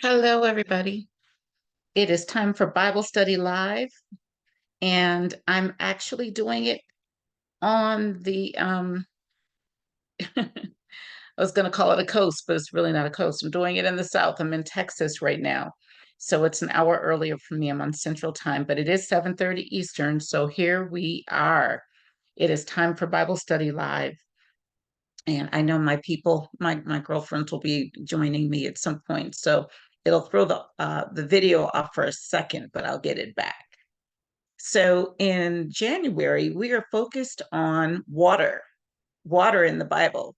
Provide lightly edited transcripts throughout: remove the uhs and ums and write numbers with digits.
Hello, everybody. It is time for Bible Study Live, and I'm actually doing it on the I was going to call it a coast, but it's really not a coast. I'm doing it in the South. I'm in Texas right now. So it's an hour earlier for me. I'm on Central Time, but it is 7:30 Eastern. So here we are. It is time for Bible Study Live. And I know my people, my girlfriends will be joining me at some point. So it'll throw the video off for a second, but I'll get it back. So in January, we are focused on water in the Bible.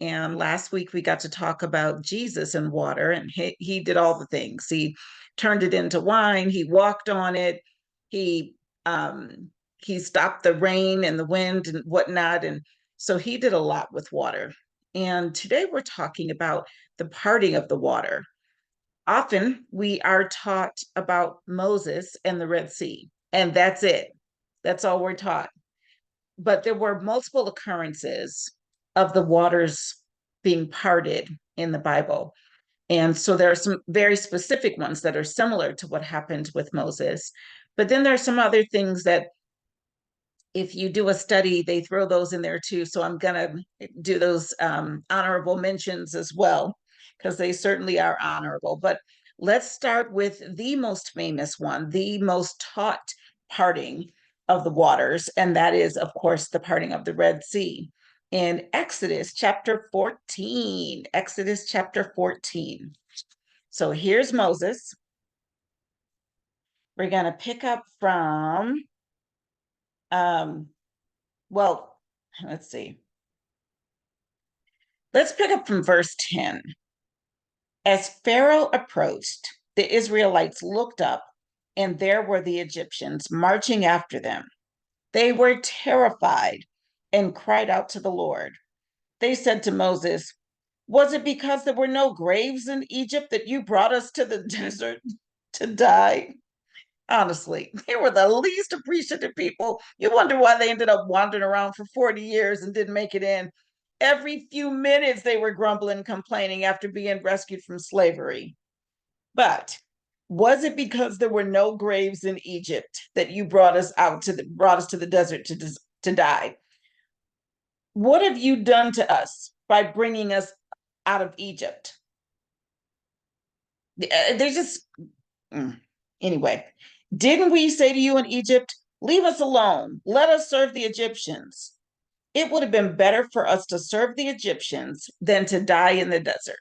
And last week we got to talk about Jesus and water, and he did all the things. He turned it into wine, he walked on it, he um, he stopped the rain and the wind and whatnot. And so he did a lot with water. And today we're talking about the parting of the water. Often we are taught about Moses and the Red Sea, and that's it. That's all we're taught. But there were multiple occurrences of the waters being parted in the Bible. And so there are some very specific ones that are similar to what happened with Moses. But then there are some other things that, if you do a study, they throw those in there too. So I'm going to do those honorable mentions as well, because they certainly are honorable. But let's start with the most famous one, the most taught parting of the waters. And that is, of course, the parting of the Red Sea in Exodus chapter 14. Exodus chapter 14. So here's Moses. We're going to pick up from, um, well, let's see. Let's pick up from verse 10. As Pharaoh approached, the Israelites looked up, and there were the Egyptians marching after them. They were terrified and cried out to the Lord. They said to Moses, "Was it because there were no graves in Egypt that you brought us to the desert to die?" Honestly, they were the least appreciative people. You wonder why they ended up wandering around for 40 years and didn't make it in. Every few minutes, they were grumbling, complaining after being rescued from slavery. But was it because there were no graves in Egypt that you brought us to the desert to die? What have you done to us by bringing us out of Egypt? They're just anyway. Didn't we say to you in Egypt, leave us alone, let us serve the Egyptians? It would have been better for us to serve the Egyptians than to die in the desert.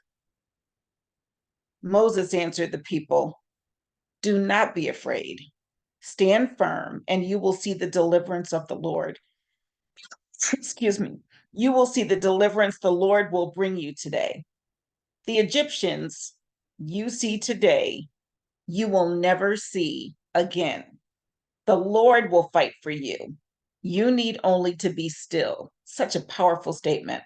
Moses answered the people, "Do not be afraid. Stand firm, and you will see the deliverance of the Lord." Excuse me. You will see the deliverance the Lord will bring you today. The Egyptians you see today, you will never see again. The Lord will fight for you. You need only to be still. Such a powerful statement.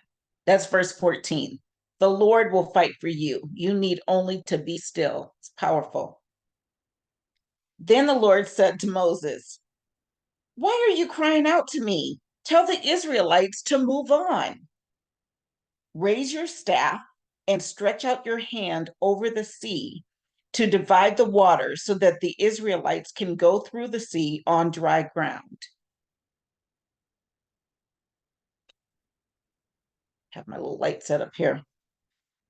That's verse 14. The Lord will fight for you. You need only to be still. It's powerful. Then the Lord said to Moses, "Why are you crying out to me? Tell the Israelites to move on. Raise your staff and stretch out your hand over the sea to divide the water so that the Israelites can go through the sea on dry ground." Have my little light set up here.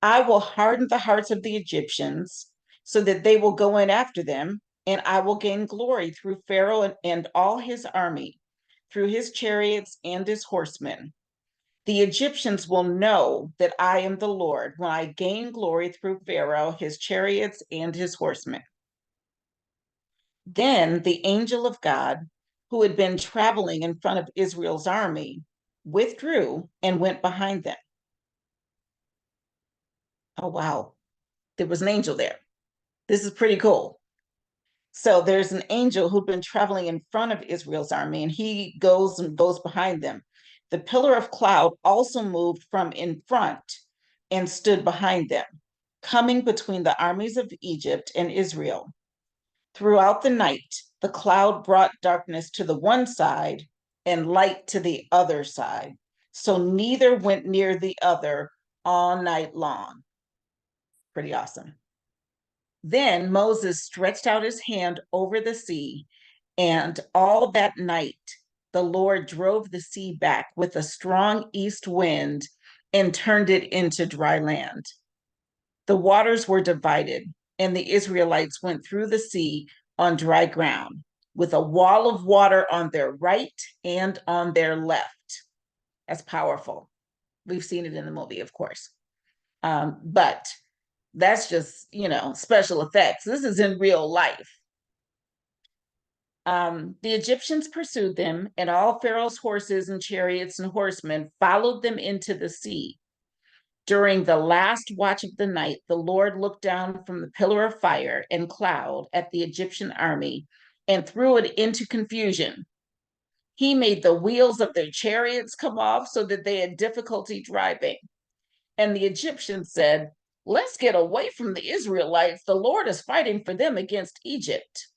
"I will harden the hearts of the Egyptians so that they will go in after them, and I will gain glory through Pharaoh and all his army, through his chariots and his horsemen. The Egyptians will know that I am the Lord when I gain glory through Pharaoh, his chariots, and his horsemen." Then the angel of God, who had been traveling in front of Israel's army, withdrew and went behind them. Oh, wow. There was an angel there. This is pretty cool. So there's an angel who'd been traveling in front of Israel's army, and he goes behind them. The pillar of cloud also moved from in front and stood behind them, coming between the armies of Egypt and Israel. Throughout the night, the cloud brought darkness to the one side and light to the other side. So neither went near the other all night long. Pretty awesome. Then Moses stretched out his hand over the sea, and all that night the Lord drove the sea back with a strong east wind and turned it into dry land. The waters were divided, and the Israelites went through the sea on dry ground, with a wall of water on their right and on their left. That's powerful. We've seen it in the movie, of course. But that's just, special effects. This is in real life. The Egyptians pursued them, and all Pharaoh's horses and chariots and horsemen followed them into the sea. During the last watch of the night, the Lord looked down from the pillar of fire and cloud at the Egyptian army and threw it into confusion. He made the wheels of their chariots come off so that they had difficulty driving. And the Egyptians said, "Let's get away from the Israelites. The Lord is fighting for them against Egypt."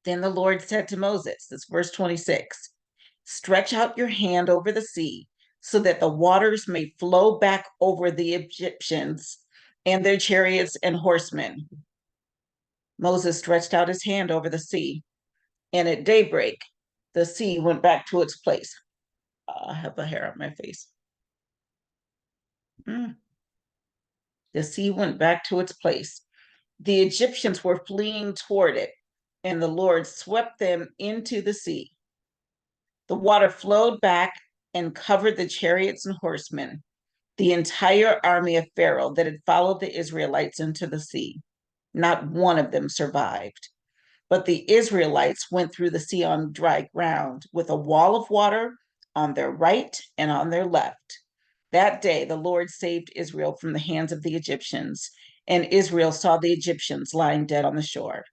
Then the Lord said to Moses, this verse 26, "Stretch out your hand over the sea so that the waters may flow back over the Egyptians and their chariots and horsemen." Moses stretched out his hand over the sea, and at daybreak, the sea went back to its place. I have a hair on my face. The sea went back to its place. The Egyptians were fleeing toward it, and the Lord swept them into the sea. The water flowed back and covered the chariots and horsemen, the entire army of Pharaoh that had followed the Israelites into the sea. Not one of them survived. But the Israelites went through the sea on dry ground with a wall of water on their right and on their left. That day, the Lord saved Israel from the hands of the Egyptians, and Israel saw the Egyptians lying dead on the shore.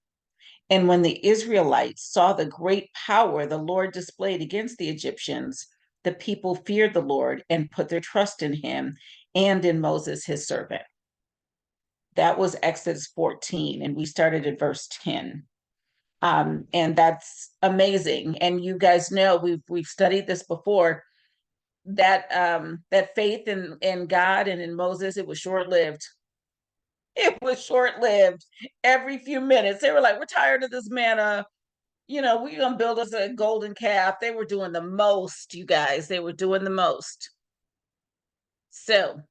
And when the Israelites saw the great power the Lord displayed against the Egyptians, the people feared the Lord and put their trust in him and in Moses, his servant. That was Exodus 14, and we started at verse 10. And that's amazing. And you guys know we've studied this before. That faith in God and in Moses, it was short-lived. It was short-lived. Every few minutes, they were like, "We're tired of this manna. We're gonna build us a golden calf." They were doing the most, you guys. They were doing the most. So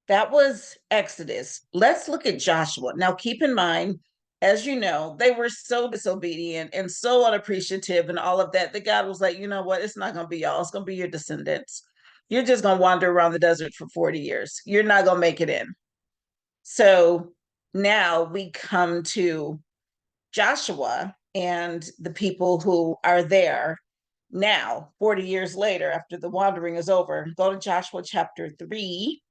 that was Exodus. Let's look at Joshua. Now, keep in mind, as you know, they were so disobedient and so unappreciative and all of that God was like, "You know what? It's not going to be y'all. It's going to be your descendants. You're just going to wander around the desert for 40 years. You're not going to make it in." So now we come to Joshua and the people who are there now, 40 years later, after the wandering is over. Go to Joshua chapter 3.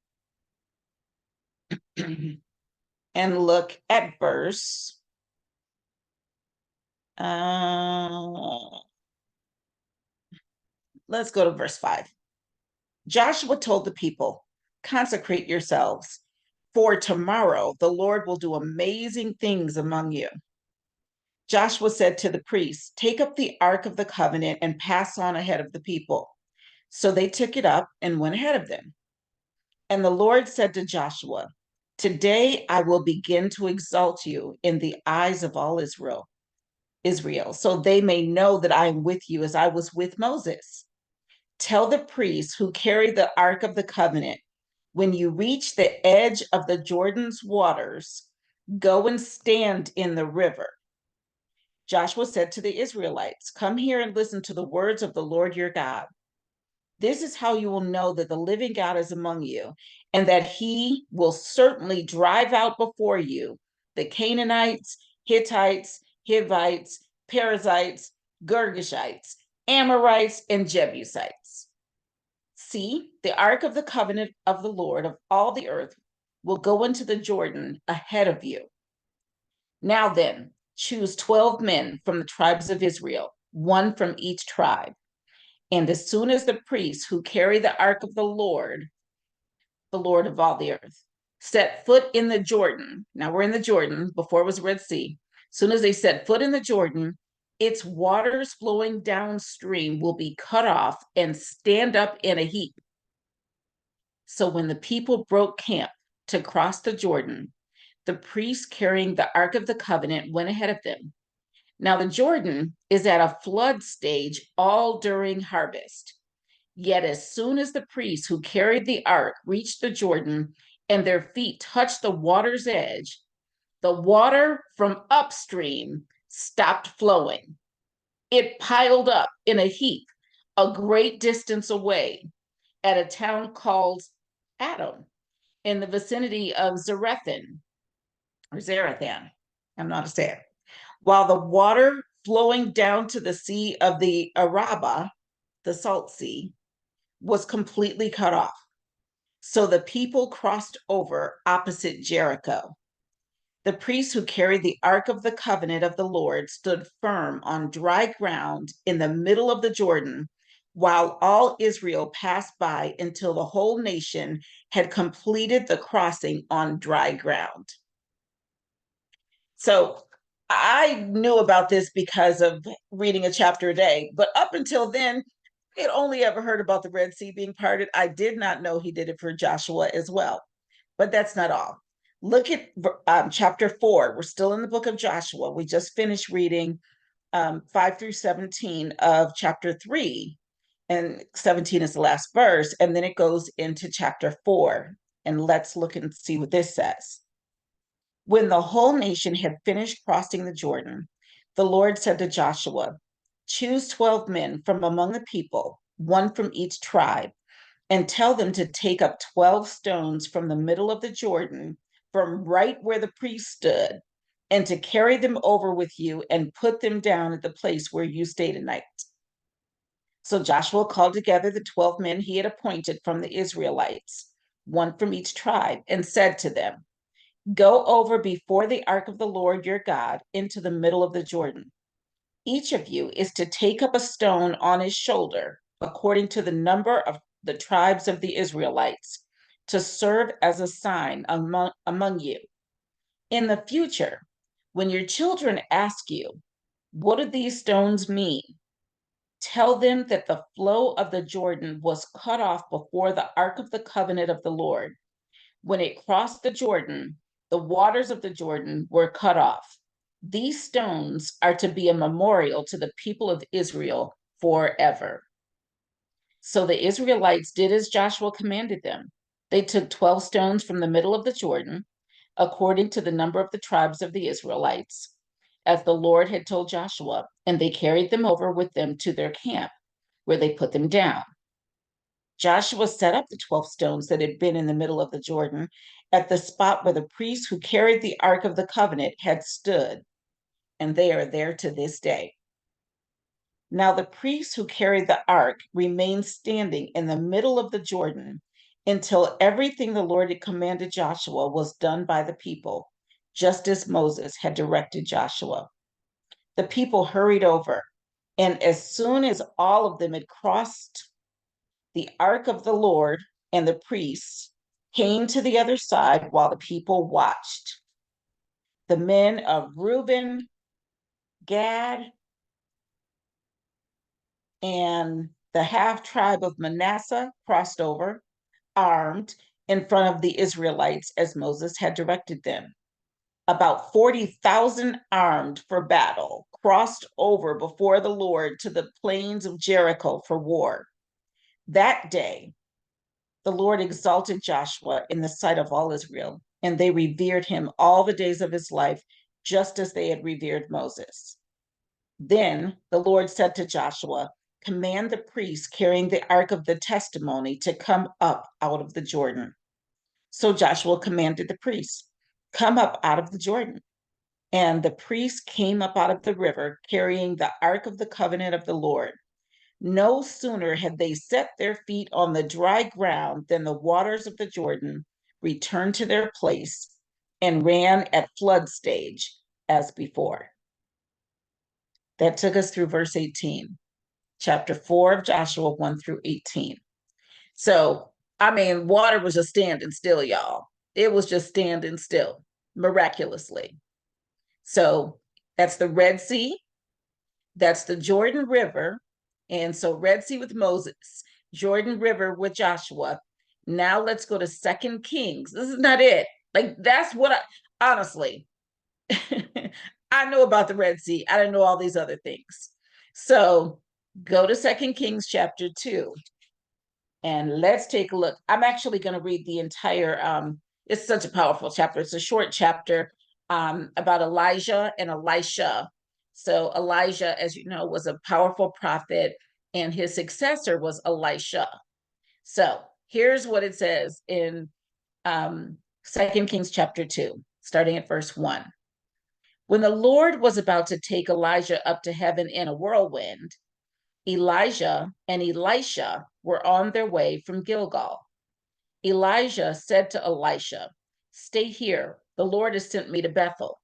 And look at verse let's go to verse 5. Joshua told the people, "Consecrate yourselves, for tomorrow the Lord will do amazing things among you." Joshua said to the priests, "Take up the ark of the covenant and pass on ahead of the people." So they took it up and went ahead of them. And the Lord said to Joshua, "Today I will begin to exalt you in the eyes of all Israel, so they may know that I am with you as I was with Moses. Tell the priests who carry the Ark of the Covenant, when you reach the edge of the Jordan's waters, go and stand in the river." Joshua said to the Israelites, "Come here and listen to the words of the Lord your God. This is how you will know that the living God is among you, and that he will certainly drive out before you the Canaanites, Hittites, Hivites, Perizzites, Girgashites, Amorites, and Jebusites. See, the ark of the covenant of the Lord of all the earth will go into the Jordan ahead of you. Now then, choose 12 men from the tribes of Israel, one from each tribe. And as soon as the priests who carry the ark of the Lord of all the earth, set foot in the Jordan," now we're in the Jordan, before it was Red Sea. As soon as they set foot in the Jordan, its waters flowing downstream will be cut off and stand up in a heap. So when the people broke camp, to cross the Jordan, the priests carrying the Ark of the Covenant went ahead of them. Now, the Jordan is at a flood stage all during harvest. Yet, as soon as the priests who carried the ark reached the Jordan and their feet touched the water's edge, the water from upstream stopped flowing. It piled up in a heap a great distance away at a town called Adam in the vicinity of Zarethan, or Zarethan. I'm not a sad. While the water flowing down to the Sea of the Araba, the Salt Sea, was completely cut off. So the people crossed over opposite Jericho. The priests who carried the Ark of the Covenant of the Lord stood firm on dry ground in the middle of the Jordan, while all Israel passed by until the whole nation had completed the crossing on dry ground. So I knew about this because of reading a chapter a day, but up until then, I had only ever heard about the Red Sea being parted. I did not know he did it for Joshua as well, but that's not all. Look at chapter 4. We're still in the book of Joshua. We just finished reading 5 through 17 of chapter 3, and 17 is the last verse, and then it goes into chapter 4. And let's look and see what this says. When the whole nation had finished crossing the Jordan, the Lord said to Joshua, "Choose 12 men from among the people, one from each tribe, and tell them to take up 12 stones from the middle of the Jordan, from right where the priest stood, and to carry them over with you and put them down at the place where you stayed a night." So Joshua called together the 12 men he had appointed from the Israelites, one from each tribe, and said to them, "Go over before the ark of the Lord your God into the middle of the Jordan. Each of you is to take up a stone on his shoulder, according to the number of the tribes of the Israelites, to serve as a sign among you. In the future, when your children ask you, 'What do these stones mean?' tell them that the flow of the Jordan was cut off before the Ark of the Covenant of the Lord. When it crossed the Jordan, the waters of the Jordan were cut off. These stones are to be a memorial to the people of Israel forever." So the Israelites did as Joshua commanded them. They took 12 stones from the middle of the Jordan, according to the number of the tribes of the Israelites, as the Lord had told Joshua, and they carried them over with them to their camp, where they put them down. Joshua set up the 12 stones that had been in the middle of the Jordan at the spot where the priests who carried the Ark of the Covenant had stood, and they are there to this day. Now the priests who carried the ark remained standing in the middle of the Jordan until everything the Lord had commanded Joshua was done by the people, just as Moses had directed Joshua. The people hurried over, and as soon as all of them had crossed, the ark of the Lord and the priests came to the other side while the people watched. The men of Reuben, Gad, and the half tribe of Manasseh crossed over, armed, in front of the Israelites as Moses had directed them. About 40,000 armed for battle crossed over before the Lord to the plains of Jericho for war. That day, the Lord exalted Joshua in the sight of all Israel, and they revered him all the days of his life, just as they had revered Moses. Then the Lord said to Joshua, "Command the priests carrying the ark of the testimony to come up out of the Jordan." So Joshua commanded the priests, "Come up out of the Jordan." And the priests came up out of the river carrying the ark of the covenant of the Lord. No sooner had they set their feet on the dry ground than the waters of the Jordan returned to their place and ran at flood stage as before. That took us through verse 18, chapter 4 of Joshua 1 through 18. So, I mean, water was just standing still, y'all. It was just standing still, miraculously. So that's the Red Sea, that's the Jordan River. And so Red Sea with Moses, Jordan River with Joshua. Now let's go to Second Kings. This is not it. Like, that's what honestly, I know about the Red Sea. I didn't know all these other things. So go to Second Kings chapter 2, and let's take a look. I'm actually going to read the entire, it's such a powerful chapter. It's a short chapter about Elijah and Elisha. So Elijah, as you know, was a powerful prophet, and his successor was Elisha. So here's what it says in 2 Kings chapter 2, starting at verse 1. When the Lord was about to take Elijah up to heaven in a whirlwind, Elijah and Elisha were on their way from Gilgal. Elijah said to Elisha, "Stay here. The Lord has sent me to Bethel."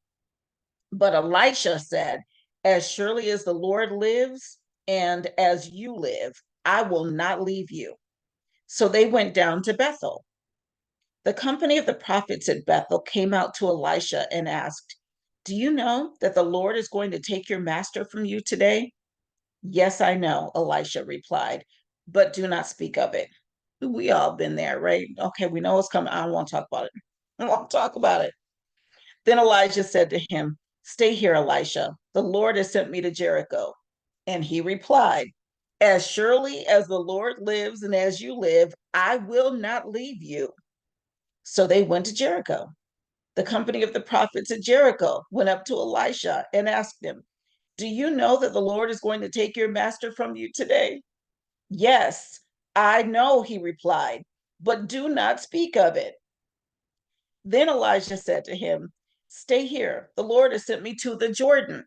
But Elisha said, "As surely as the Lord lives and as you live, I will not leave you." So they went down to Bethel. The company of the prophets at Bethel came out to Elisha and asked, "Do you know that the Lord is going to take your master from you today?" "Yes, I know," Elisha replied, "but do not speak of it." We all been there, right? Okay, we know what's coming. I don't want to talk about it. I don't want to talk about it. Then Elijah said to him, "Stay here, Elisha. The Lord has sent me to Jericho." And he replied, "As surely as the Lord lives and as you live, I will not leave you." So they went to Jericho. The company of the prophets at Jericho went up to Elisha and asked him, "Do you know that the Lord is going to take your master from you today?" "Yes, I know," he replied, "but do not speak of it." Then Elijah said to him, "Stay here. The Lord has sent me to the Jordan."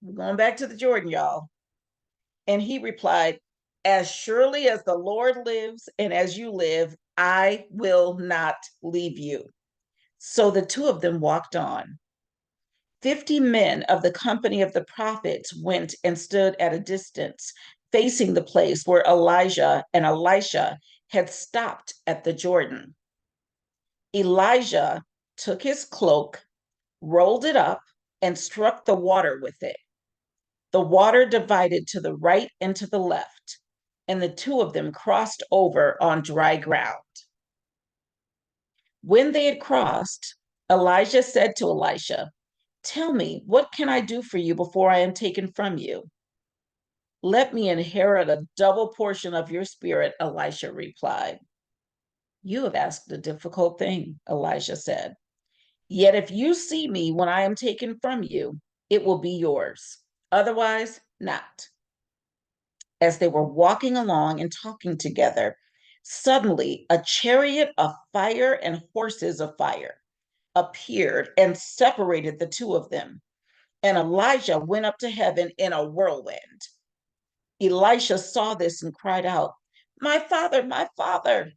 We're going back to the Jordan, y'all. And he replied, "As surely as the Lord lives and as you live, I will not leave you." So the two of them walked on. 50 men of the company of the prophets went and stood at a distance, facing the place where Elijah and Elisha had stopped at the Jordan. Elijah took his cloak, rolled it up, and struck the water with it. The water divided to the right and to the left, and the two of them crossed over on dry ground. When they had crossed, Elijah said to Elisha, "Tell me, what can I do for you before I am taken from you?" "Let me inherit a double portion of your spirit," Elisha replied. "You have asked a difficult thing," Elijah said. "Yet if you see me when I am taken from you, it will be yours. Otherwise, not." As they were walking along and talking together, suddenly a chariot of fire and horses of fire appeared and separated the two of them. And Elijah went up to heaven in a whirlwind. Elisha saw this and cried out, "My father, my father,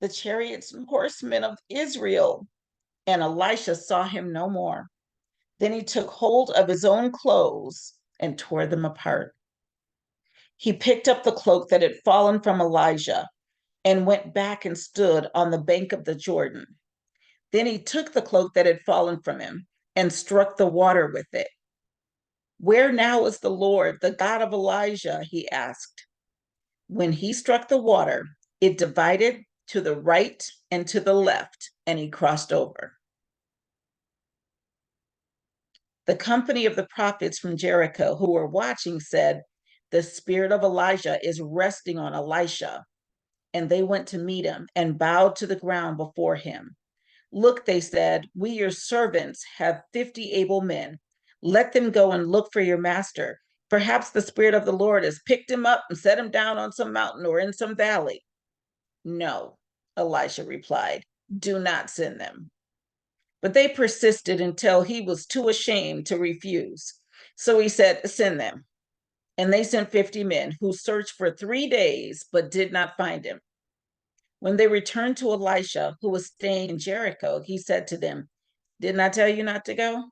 the chariots and horsemen of Israel." And Elisha saw him no more. Then he took hold of his own clothes and tore them apart. He picked up the cloak that had fallen from Elijah and went back and stood on the bank of the Jordan. Then he took the cloak that had fallen from him and struck the water with it. "Where now is the Lord, the God of Elijah?" he asked. When he struck the water, it divided to the right and to the left, and he crossed over. The company of the prophets from Jericho who were watching said, "The spirit of Elijah is resting on Elisha." And they went to meet him and bowed to the ground before him. "Look," they said, "we, your servants, have 50 able men. Let them go and look for your master. Perhaps the Spirit of the Lord has picked him up and set him down on some mountain or in some valley." "No," Elisha replied, "do not send them." But they persisted until he was too ashamed to refuse. So he said, "Send them." And they sent 50 men who searched for 3 days but did not find him. When they returned to Elisha, who was staying in Jericho, he said to them, "Didn't I tell you not to go?"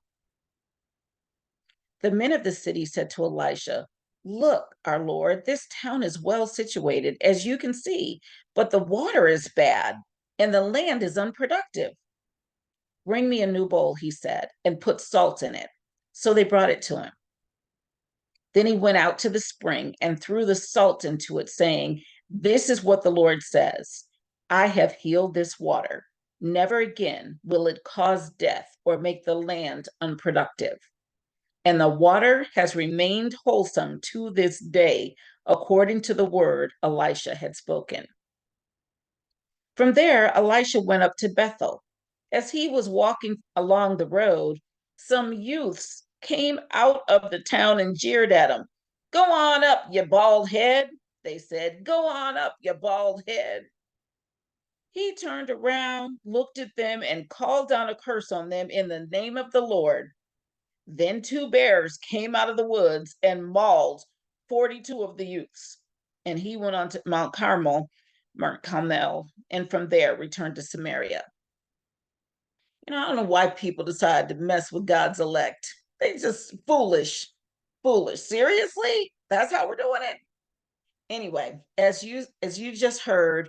The men of the city said to Elisha, "Look, our Lord, this town is well situated, as you can see, but the water is bad and the land is unproductive." "Bring me a new bowl," he said, "and put salt in it." So they brought it to him. Then he went out to the spring and threw the salt into it, saying, This is what the Lord says: I have healed this water. Never again will it cause death or make the land unproductive. And the water has remained wholesome to this day, according to the word Elisha had spoken. From there, Elisha went up to Bethel. As he was walking along the road, some youths came out of the town and jeered at him. Go on up, you bald head, they said. Go on up, you bald head. He turned around, looked at them, and called down a curse on them in the name of the Lord. Then 2 bears came out of the woods and mauled 42 of the youths. And he went on to Mount Carmel, and from there returned to Samaria. I don't know why people decide to mess with God's elect. They just foolish, foolish. Seriously? That's how we're doing it? Anyway, as you just heard,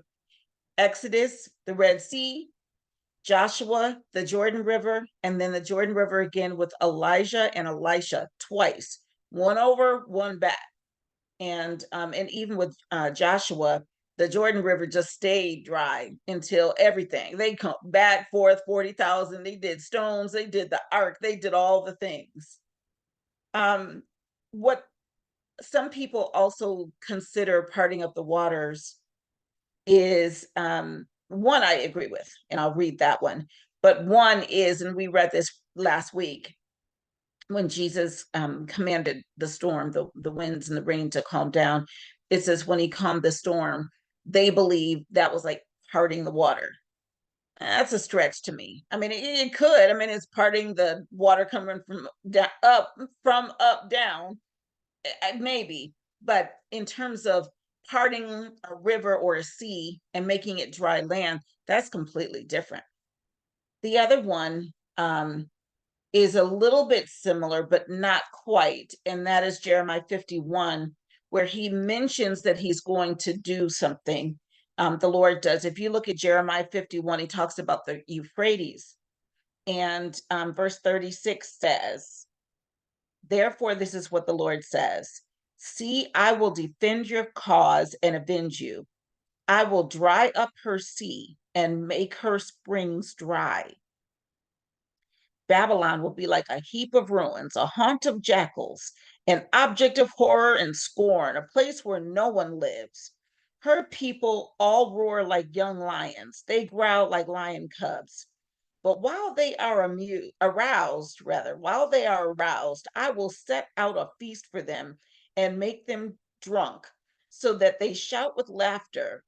Exodus, the Red Sea, Joshua, the Jordan River, and then the Jordan River again with Elijah and Elisha twice, one over, one back. And even with Joshua, the Jordan River just stayed dry until everything. They come back forth 40,000. They did stones. They did the ark. They did all the things. What some people also consider parting of the waters is one I agree with, and I'll read that one. But one is, and we read this last week, when Jesus commanded the storm, the winds and the rain to calm down. It says when he calmed the storm, they believe that was like parting the water. That's a stretch to me. I mean, it could. I mean, it's parting the water coming from up down, maybe. But in terms of parting a river or a sea and making it dry land, that's completely different. The other one is a little bit similar, but not quite. And that is Jeremiah 51, where he mentions that he's going to do something. The Lord does. If you look at Jeremiah 51, he talks about the Euphrates. And verse 36 says, therefore, this is what the Lord says: see, I will defend your cause and avenge you. I will dry up her sea and make her springs dry. Babylon will be like a heap of ruins, a haunt of jackals, an object of horror and scorn, a place where no one lives. Her people all roar like young lions. They growl like lion cubs. But while they are aroused, I will set out a feast for them and make them drunk, so that they shout with laughter,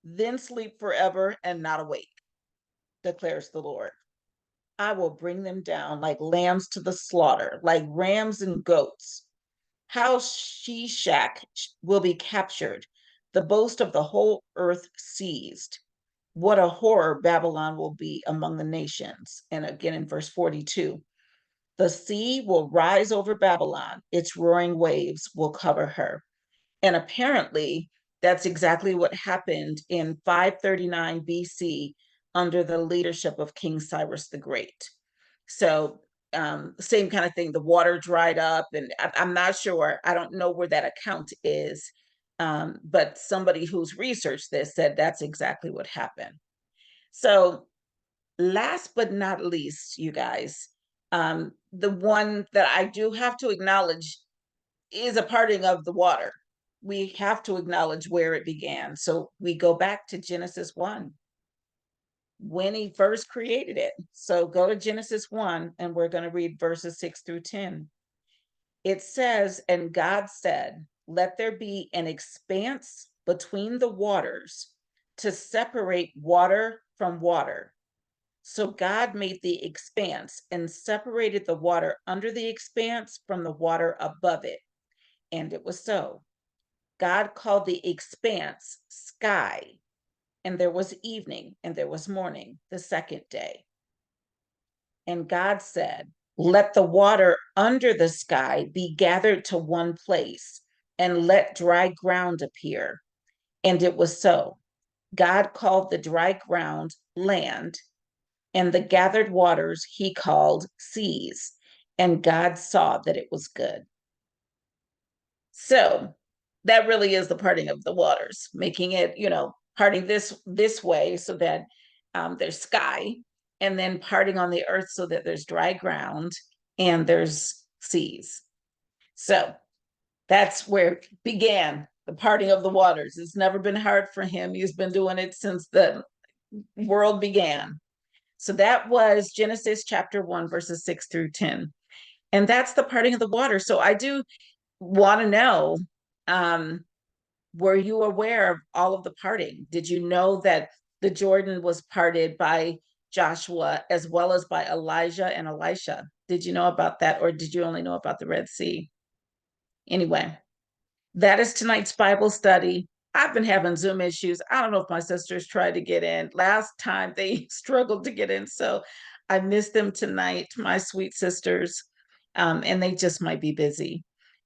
then sleep forever and not awake, declares the Lord. I will bring them down like lambs to the slaughter, like rams and goats. How Shishak will be captured, the boast of the whole earth seized. What a horror Babylon will be among the nations. And again in verse 42, the sea will rise over Babylon, its roaring waves will cover her. And apparently, that's exactly what happened in 539 BC under the leadership of King Cyrus the Great. So, same kind of thing. The water dried up, and I'm not sure. I don't know where that account is, but somebody who's researched this said that's exactly what happened. So, last but not least, you guys, the one that I do have to acknowledge is a parting of the water. We have to acknowledge where it began. So we go back to Genesis 1, when he first created it. So go to Genesis 1, and we're going to read verses 6 through 10. It says, and God said, let there be an expanse between the waters to separate water from water. So God made the expanse and separated the water under the expanse from the water above it. And it was so. God called the expanse sky, and there was evening and there was morning the second day. And God said, let the water under the sky be gathered to one place, and let dry ground appear. And it was so. God called the dry ground land, and the gathered waters he called seas. And God saw that it was good. So that really is the parting of the waters, making it, parting this way so that there's sky, and then parting on the earth so that there's dry ground and there's seas. So that's where it began, the parting of the waters. It's never been hard for him. He's been doing it since the world began. So that was Genesis chapter 1, verses 6 through 10. And that's the parting of the water. So I do want to know, um, were you aware of all of the parting? Did you know that the Jordan was parted by Joshua as well as by Elijah and Elisha? Did you know about that, or did you only know about the Red Sea? Anyway, that is tonight's Bible study. I've been having Zoom issues. I don't know if my sisters tried to get in. Last time they struggled to get in, so I missed them tonight, my sweet sisters, and they just might be busy.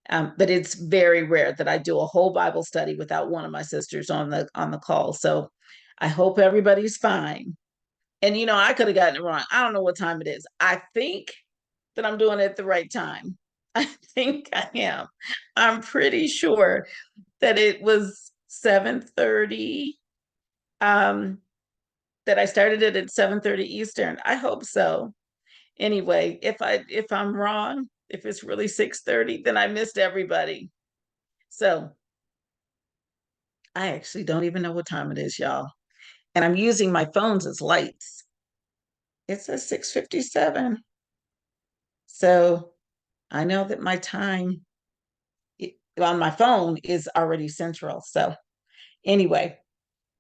But it's very rare that I do a whole Bible study without one of my sisters on the call. So I hope everybody's fine. And I could have gotten it wrong. I don't know what time it is. I think that I'm doing it at the right time. I think I am. I'm pretty sure that it was 7:30. That I started it at 7:30 Eastern. I hope so. Anyway, if I'm wrong, if it's really 6:30, then I missed everybody. So I actually don't even know what time it is, y'all. And I'm using my phones as lights. It says 6:57. So I know that my time on my phone is already central. So anyway,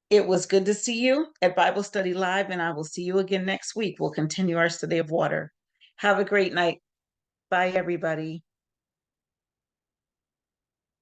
it was good to see you at Bible Study Live, and I will see you again next week. We'll continue our study of water. Have a great night. Bye, everybody.